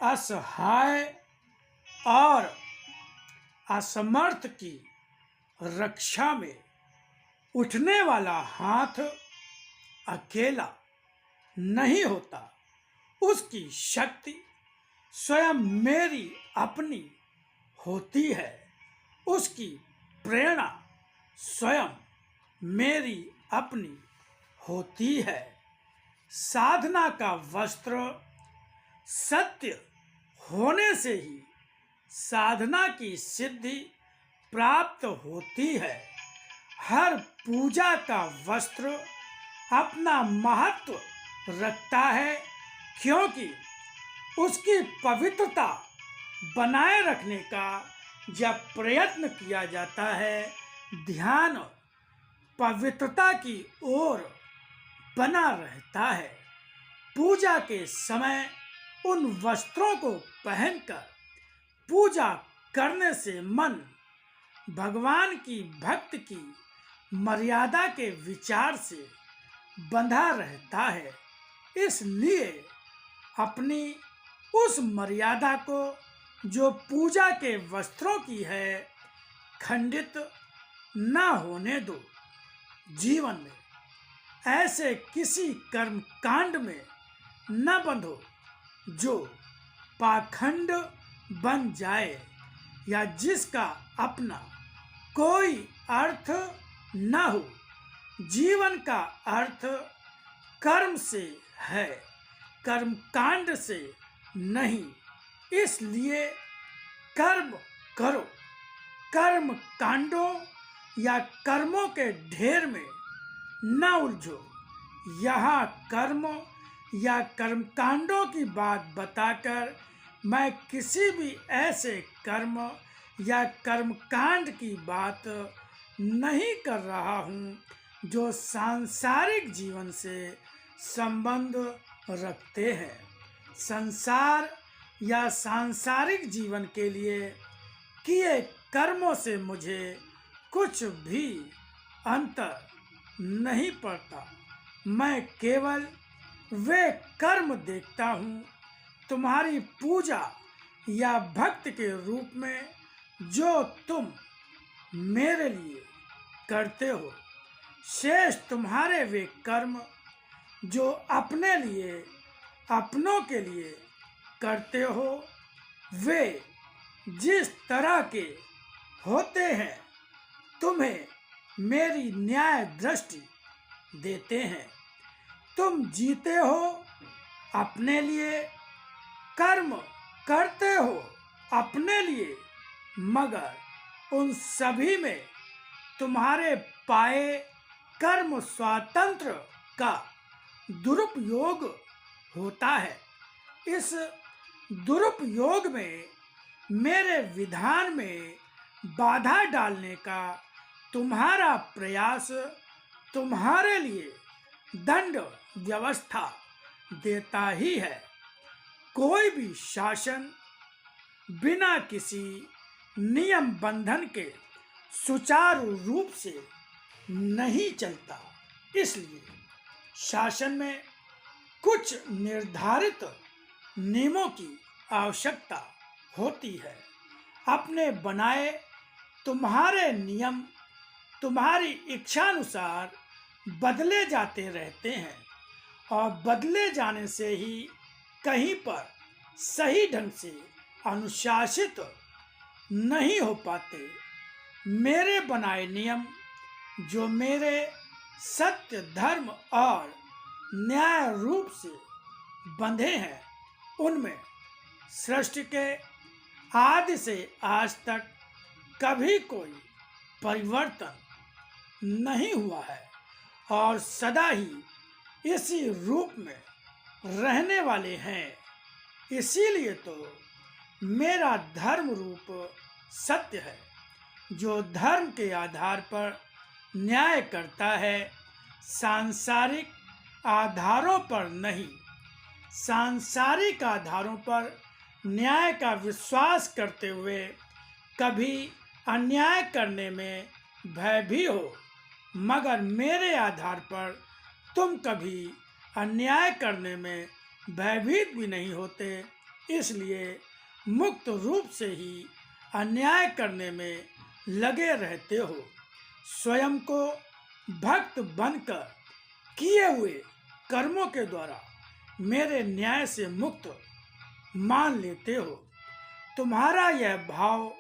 असहाय और असमर्थ की रक्षा में उठने वाला हाथ अकेला नहीं होता। उसकी शक्ति स्वयं मेरी अपनी होती है। उसकी प्रेरणा स्वयं मेरी अपनी होती है। साधना का वस्त्र सत्य होने से ही साधना की सिद्धि प्राप्त होती है। हर पूजा का वस्त्र अपना महत्व रखता है, क्योंकि उसकी पवित्रता बनाए रखने का जब प्रयत्न किया जाता है, ध्यान पवित्रता की ओर बना रहता है। पूजा के समय उन वस्त्रों को पहनकर पूजा करने से मन भगवान की भक्ति की मर्यादा के विचार से बंधा रहता है। इसलिए अपनी उस मर्यादा को जो पूजा के वस्त्रों की है खंडित न होने दो। जीवन में ऐसे किसी कर्म कांड में न बंधो जो पाखंड बन जाए या जिसका अपना कोई अर्थ न हो। जीवन का अर्थ कर्म से है, कर्म कांड से नहीं। इसलिए कर्म करो। कर्म कांडों या कर्मों के ढेर में न उलझो। यहाँ कर्म या कर्म कांडों की बात बताकर मैं किसी भी ऐसे कर्म या कर्म कांड की बात नहीं कर रहा हूँ जो सांसारिक जीवन से संबंध रखते हैं। संसार या सांसारिक जीवन के लिए किए कर्मों से मुझे कुछ भी अंतर नहीं पड़ता। मैं केवल वे कर्म देखता हूँ तुम्हारी पूजा या भक्त के रूप में जो तुम मेरे लिए करते हो। शेष तुम्हारे वे कर्म जो अपने लिए अपनों के लिए करते हो, वे जिस तरह के होते हैं तुम्हें मेरी न्याय दृष्टि देते हैं। तुम जीते हो अपने लिए, कर्म करते हो अपने लिए, मगर उन सभी में तुम्हारे पाए कर्म स्वातंत्र का दुरुपयोग होता है। इस दुरुपयोग में मेरे विधान में बाधा डालने का तुम्हारा प्रयास तुम्हारे लिए दंड व्यवस्था देता ही है। कोई भी शासन बिना किसी नियम बंधन के सुचारू रूप से नहीं चलता। इसलिए शासन में कुछ निर्धारित नियमों की आवश्यकता होती है। अपने बनाए तुम्हारे नियम तुम्हारी इच्छानुसार बदले जाते रहते हैं और बदले जाने से ही कहीं पर सही ढंग से अनुशासित नहीं हो पाते। मेरे बनाए नियम जो मेरे सत्य, धर्म और न्याय रूप से बंधे हैं, उनमें सृष्टि के आदि से आज तक कभी कोई परिवर्तन नहीं हुआ है और सदा ही इसी रूप में रहने वाले हैं। इसीलिए तो मेरा धर्म रूप सत्य है, जो धर्म के आधार पर न्याय करता है, सांसारिक आधारों पर नहीं। सांसारिक आधारों पर न्याय का विश्वास करते हुए कभी अन्याय करने में भय भी हो, मगर मेरे आधार पर तुम कभी अन्याय करने में भयभीत भी नहीं होते। इसलिए मुक्त रूप से ही अन्याय करने में लगे रहते हो। स्वयं को भक्त बनकर किए हुए कर्मों के द्वारा मेरे न्याय से मुक्त मान लेते हो। तुम्हारा यह भाव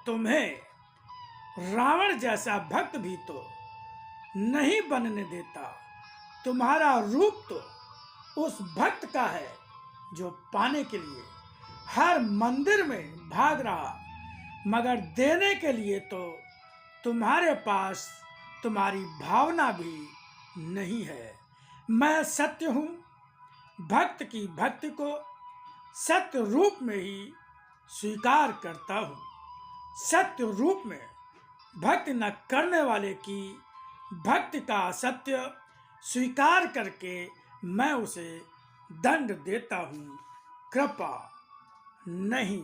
तुम्हें रावण जैसा भक्त भी तो नहीं बनने देता। तुम्हारा रूप तो उस भक्त का है जो पाने के लिए हर मंदिर में भाग रहा, मगर देने के लिए तो तुम्हारे पास तुम्हारी भावना भी नहीं है। मैं सत्य हूँ, भक्त की भक्ति को सत्य रूप में ही स्वीकार करता हूँ। सत्य रूप में भक्ति न करने वाले की भक्ति का असत्य स्वीकार करके मैं उसे दंड देता हूँ, कृपा नहीं।